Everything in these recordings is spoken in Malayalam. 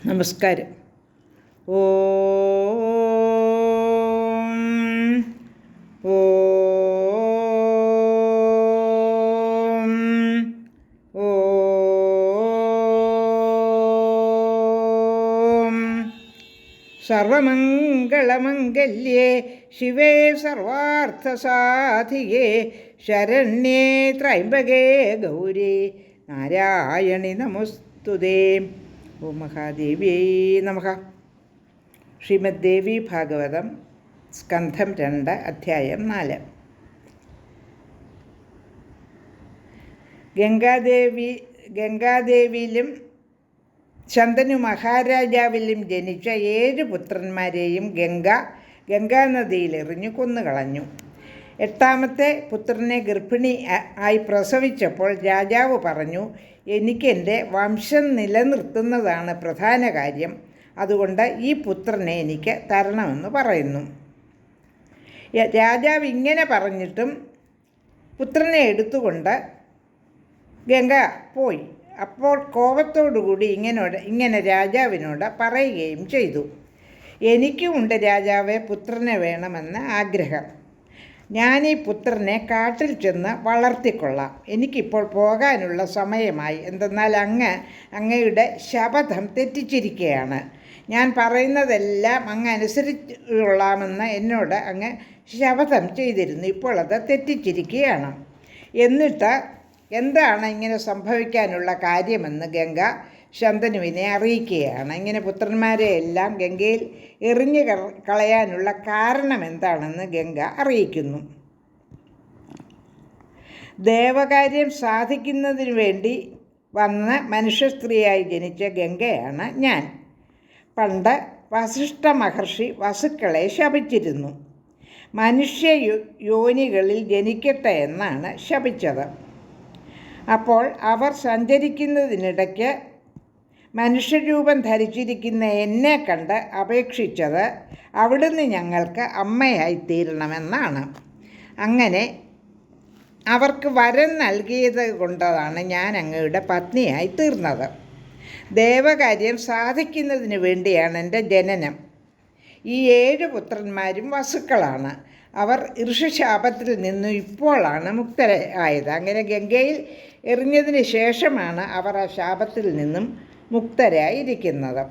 നമസ്കാരം. ഓം ഓം ഓം. സർവമംഗളമംഗല്യേ ശിവേ സർവാർത്ഥസാധികേ ശരണ്യേ ത്രയംബകേ ഗൗരി നാരായണി നമോസ്തുതേ. ഓം മഹാദേവ്യൈ നമഃ. ശ്രീമദ് ദേവി ഭാഗവതം സ്കന്ധം 2 അധ്യായം 4. ഗംഗാദേവിയിലും ശന്തനു മഹാരാജാവിലും ജനിച്ച 7 പുത്രന്മാരെയും ഗംഗാനദിയിൽ എറിഞ്ഞു കൊന്നുകളഞ്ഞു. 8ാമത്തെ പുത്രനെ ഗർഭിണി ആയി പ്രസവിച്ചപ്പോൾ രാജാവ് പറഞ്ഞു, എനിക്കെൻ്റെ വംശം നിലനിർത്തുന്നതാണ് പ്രധാന കാര്യം, അതുകൊണ്ട് ഈ പുത്രനെ എനിക്ക് തരണമെന്ന് പറയുന്നു. രാജാവ് ഇങ്ങനെ പറഞ്ഞിട്ടും പുത്രനെ എടുത്തുകൊണ്ട് ഗംഗ പോയി. അപ്പോൾ കോപത്തോടുകൂടി ഇങ്ങനെ രാജാവിനോട് പറയുകയും ചെയ്തു, എനിക്കുമുണ്ട് രാജാവേ പുത്രനെ വേണമെന്ന് ആഗ്രഹം. ഞാൻ ഈ പുത്രനെ കാട്ടിൽ ചെന്ന് വളർത്തിക്കൊള്ളാം. എനിക്കിപ്പോൾ പോകാനുള്ള സമയമായി. എന്തെന്നാൽ അങ്ങയുടെ ശപഥം തെറ്റിച്ചിരിക്കുകയാണ്. ഞാൻ പറയുന്നതെല്ലാം അങ്ങ് അനുസരിച്ചുകൊള്ളാമെന്ന് എന്നോട് അങ്ങ് ശപഥം ചെയ്തിരുന്നു. ഇപ്പോൾ അത് തെറ്റിച്ചിരിക്കുകയാണ്. എന്നിട്ട് എന്താണ് ഇങ്ങനെ സംഭവിക്കാനുള്ള കാര്യമെന്ന് ഗംഗ ശന്തനുവിനെ അറിയിക്കുകയാണ്. ഇങ്ങനെ പുത്രന്മാരെ എല്ലാം ഗംഗയിൽ എറിഞ്ഞു കളയാനുള്ള കാരണം എന്താണെന്ന് ഗംഗ അറിയിക്കുന്നു. ദേവകാര്യം സാധിക്കുന്നതിന് വേണ്ടി വന്ന മനുഷ്യ സ്ത്രീയായി ജനിച്ച ഗംഗയാണ് ഞാൻ. പണ്ട് വസിഷ്ഠ മഹർഷി വസുക്കളെ ശപിച്ചിരുന്നു. മനുഷ്യ യോനികളിൽ ജനിക്കട്ടെ എന്നാണ് ശപിച്ചത്. അപ്പോൾ അവർ സഞ്ചരിക്കുന്നതിനിടയ്ക്ക് മനുഷ്യരൂപം ധരിച്ചിരിക്കുന്ന എന്നെ കണ്ട് അപേക്ഷിച്ചത് അവിടുന്ന് ഞങ്ങൾക്ക് അമ്മയായിത്തീരണമെന്നാണ്. അങ്ങനെ അവർക്ക് വരം നൽകിയത് കൊണ്ടാണ് ഞാൻ അങ്ങയുടെ പത്നിയായി തീർന്നത്. ദേവകാര്യം സാധിക്കുന്നതിന് വേണ്ടിയാണ് എൻ്റെ ജനനം. ഈ 7 പുത്രന്മാരും വസുക്കളാണ്. അവർ ഋഷിശാപത്തിൽ നിന്നും ഇപ്പോഴാണ് മുക്തരായത്. അങ്ങനെ ഗംഗയിൽ എറിഞ്ഞതിന് ശേഷമാണ് അവർ ആ ശാപത്തിൽ നിന്നും മുക്തരായിരിക്കുന്നത്.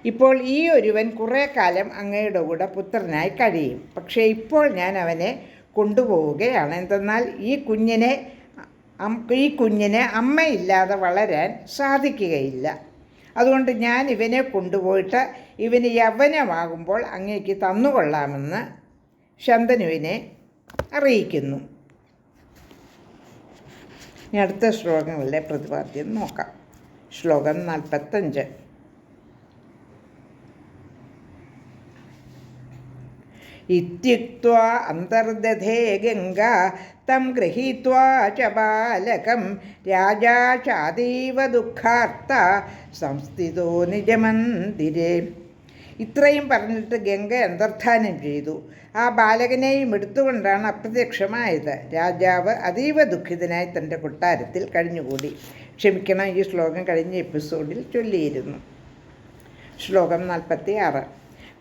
ഇപ്പോൾ ഈ ഒരുവൻ കുറേ കാലം അങ്ങയുടെ കൂടെ പുത്രനായി കഴിയും. പക്ഷേ ഇപ്പോൾ ഞാൻ അവനെ കൊണ്ടുപോവുകയാണ്. എന്തെന്നാൽ ഈ കുഞ്ഞിനെ അമ്മയില്ലാതെ വളരാൻ സാധിക്കുകയില്ല. അതുകൊണ്ട് ഞാൻ ഇവനെ കൊണ്ടുപോയിട്ട് ഇവന് യൗവനമാകുമ്പോൾ അങ്ങേക്ക് തന്നുകൊള്ളാമെന്ന് ശന്തനുവിനെ അറിയിക്കുന്നു. ഇനി അടുത്ത ശ്ലോകങ്ങളിലെ പ്രതിപാദ്യം നോക്കാം. ശ്ലോകം 45. ഇത്യുക്ത്വാ അന്തർദധേ ഗംഗാ തം ഗൃഹീത്വാ ച ബാലകം രാജാ ചാതീവ ദുഃഖാർത്ത സംസ്ഥിതോ നിജമന്ദിരേ. ഇത്രയും പറഞ്ഞിട്ട് ഗംഗ അന്തർധാനം ചെയ്തു. ആ ബാലകനെയും എടുത്തുകൊണ്ടാണ് അപ്രത്യക്ഷമായത്. രാജാവ് അതീവ ദുഃഖിതനായി തൻ്റെ കൊട്ടാരത്തിൽ കഴിഞ്ഞുകൂടി. ക്ഷമിക്കണം, ഈ ശ്ലോകം കഴിഞ്ഞ എപ്പിസോഡിൽ ചൊല്ലിയിരുന്നു. ശ്ലോകം 46.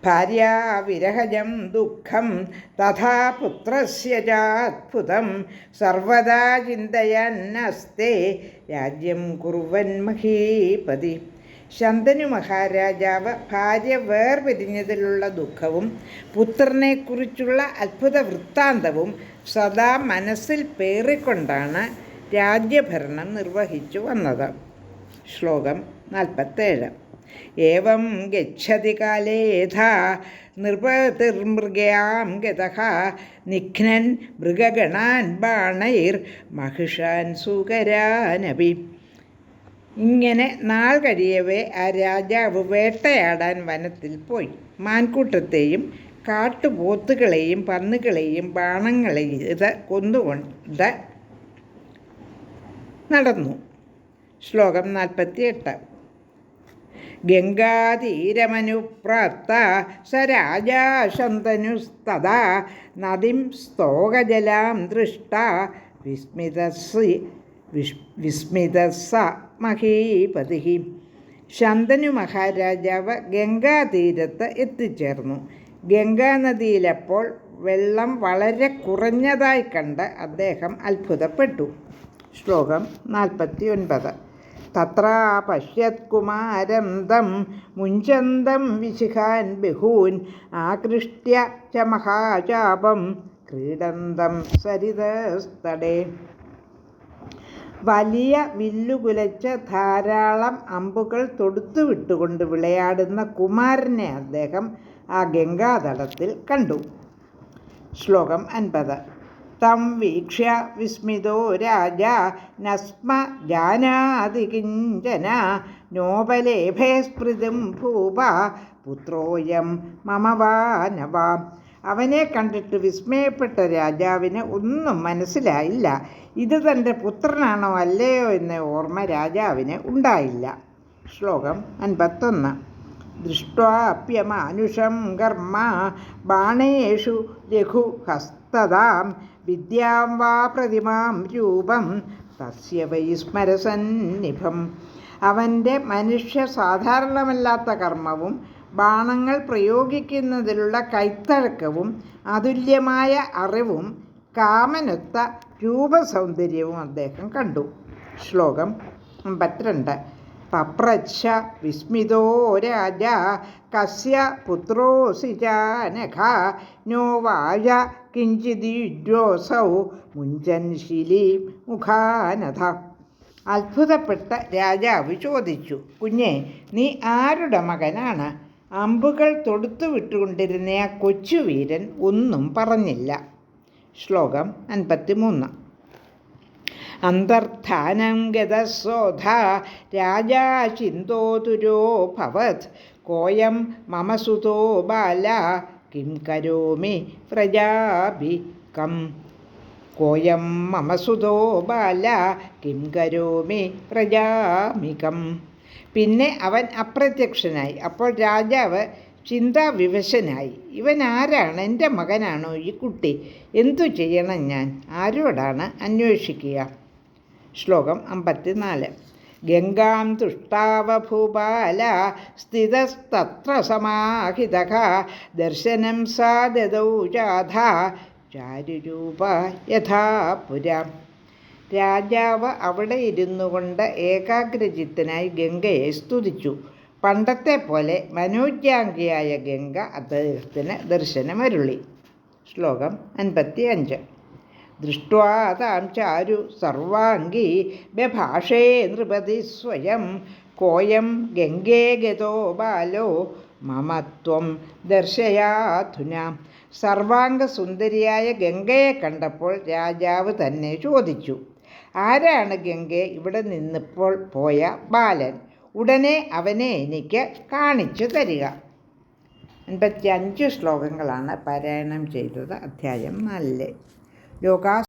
ഭാര്യാ വിരഹജം ദുഃഖം തഥാ പുത്രസ്യ ചാത്ഭുതം സർവദാ ചിന്തയന്നസ്തേ രാജ്യം കുർവൻ മഹീപതി. ശന്തനു മഹാരാജാവ് ഭാര്യ വേർപിരിഞ്ഞതിലുള്ള ദുഃഖവും പുത്രനെക്കുറിച്ചുള്ള അത്ഭുത വൃത്താന്തവും സദാ മനസ്സിൽ പേറിക്കൊണ്ടാണ് രാജ്യഭരണം നിർവഹിച്ചു വന്നത്. ശ്ലോകം 47. ഏവം ഗച്ഛതി കാലേ യഥാ നൃപതിർമൃഗയാം ഗതഃ നിഘ്നൻ മൃഗഗണാൻ ബാണൈർ മഹിഷാൻ സൂകരാനപി. ഇങ്ങനെ നാൾ കഴിയവേ ആ രാജാവ് വേട്ടയാടാൻ വനത്തിൽ പോയി. മാൻകൂട്ടത്തെയും കാട്ടുപോത്തുകളെയും പന്നുകളെയും ബാണങ്ങളെയും കൊന്നുകൊണ്ട് നടന്നു. ശ്ലോകം 48. ഗംഗാതീരമനുപ്രാപ്ത സ രാജാ ശന്തനുസ്തദാ നദീം സ്തോകജലാം ദൃഷ്ട വിസ്മിതസ മഹീപതി. ശന്തനു മഹാരാജാവ് ഗംഗാതീരത്ത് എത്തിച്ചേർന്നു. ഗംഗാനദിയിലപ്പോൾ വെള്ളം വളരെ കുറഞ്ഞതായി കണ്ട് അദ്ദേഹം അത്ഭുതപ്പെട്ടു. ശ്ലോകം 49. തത്ര പശ്യത് കുമാരം തം മുഞ്ചന്തം വിശിഖാൻ ബഹൂൻ ആകൃഷ്ട്യ ച മഹാചാപം ക്രീഡന്തം സരിതസ്തടേ. വലിയ വില്ലുകുലച്ച് ധാരാളം അമ്പുകൾ തൊടുത്തു വിട്ടുകൊണ്ട് വിളയാടുന്ന കുമാരനെ അദ്ദേഹം ആ ഗംഗാതടത്തിൽ കണ്ടു. ശ്ലോകം 50. തം വീക്ഷ്യ വിസ്മിതോ രാജ നസ്മ ജാനാതി കിഞ്ചന നോപലേഭേ സ്മൃതിം ഭൂപ പുത്രോയം മമ വാനവാം. അവനെ കണ്ടിട്ട് വിസ്മയപ്പെട്ട രാജാവിന് ഒന്നും മനസ്സിലായില്ല. ഇത് തൻ്റെ പുത്രനാണോ അല്ലയോ എന്ന ഓർമ്മ രാജാവിന് ഉണ്ടായില്ല. ശ്ലോകം 51. ദൃഷ്ട്വാപ്യമാനുഷം കർമ്മ ബാണേഷു രഘുഹസ്തതാം വിദ്യാം വാ പ്രതിമാം രൂപം തസ്യ വൈസ്മരസന്നിഭം. അവൻ്റെ മനുഷ്യ സാധാരണമല്ലാത്ത കർമ്മവും ബാണങ്ങൾ പ്രയോഗിക്കുന്നതിലുള്ള കൈത്തഴക്കവും അതുല്യമായ അറിവും കാമനൊത്ത രൂപസൗന്ദര്യവും അദ്ദേഹം കണ്ടു. ശ്ലോകം 52. പപ്രച്ഛ വിസ്മിതോ രാജ കസ്യ പുത്രോസി ചാനഘ നോ വാച കിഞ്ചിദ്യോസൗ മുഞ്ചൻ ശിലി മുഖാനഥ. അത്ഭുതപ്പെട്ട രാജാവ് ചോദിച്ചു, കുഞ്ഞെ, നീ ആരുടെ മകനാണ്? അമ്പുകൾ തൊടുത്തു വിട്ടുകൊണ്ടിരുന്ന ആ കൊച്ചുവീരൻ ഒന്നും പറഞ്ഞില്ല. ശ്ലോകം 53. അന്തർധാനം ഗതസോധ രാജാ ചിന്തോതുരോ ഭവത് കോയം മമ സുതോ ബാല കിം കരോമി പ്രജാഭികം. കോയം മമ സുതോ ബാല കിം കരോമി പ്രജാമികം. പിന്നെ അവൻ അപ്രത്യക്ഷനായി. അപ്പോൾ രാജാവ് ചിന്താവിവശനായി. ഇവൻ ആരാണ്? എൻ്റെ മകനാണോ ഈ കുട്ടി? എന്തു ചെയ്യണം ഞാൻ? ആരോടാണ് അന്വേഷിക്കുക? ശ്ലോകം 54. ഗംഗാം തുഷ്ടാവ ഭൂപാല സ്ഥിതസ്തത്ര സമാഹിതഃ ദർശനം സാ ദദൗ ജാഥ ചാരുരൂപ യഥാ പുരാ. രാജാവ് അവിടെ ഇരുന്നു കൊണ്ട് ഏകാഗ്രചിത്തനായി ഗംഗയെ സ്തുതിച്ചു. പണ്ടത്തെ പോലെ മനോജ്ഞാംഗിയായ ഗംഗ അദ്ദേഹത്തിന് ദർശനമരുളി. ശ്ലോകം 55. ദൃഷ്ട്വാ താം ചാരു സർവാംഗീ ബഭാഷേ നൃപതി സ്വയം കോയം ഗംഗേ ഗതോ ബാലോ മമ ത്വം ദർശയാധുന. സർവാംഗസുന്ദരിയായ ഗംഗയെ കണ്ടപ്പോൾ രാജാവ് തന്നെ ചോദിച്ചു, ആരാണ് ഗംഗെ ഇവിടെ നിന്നിപ്പോൾ പോയ ബാലൻ? ഉടനെ അവനെ എനിക്ക് കാണിച്ചു തരിക. 55 ശ്ലോകങ്ങളാണ് പാരായണം ചെയ്തത്. അധ്യായം 4. ലോകാ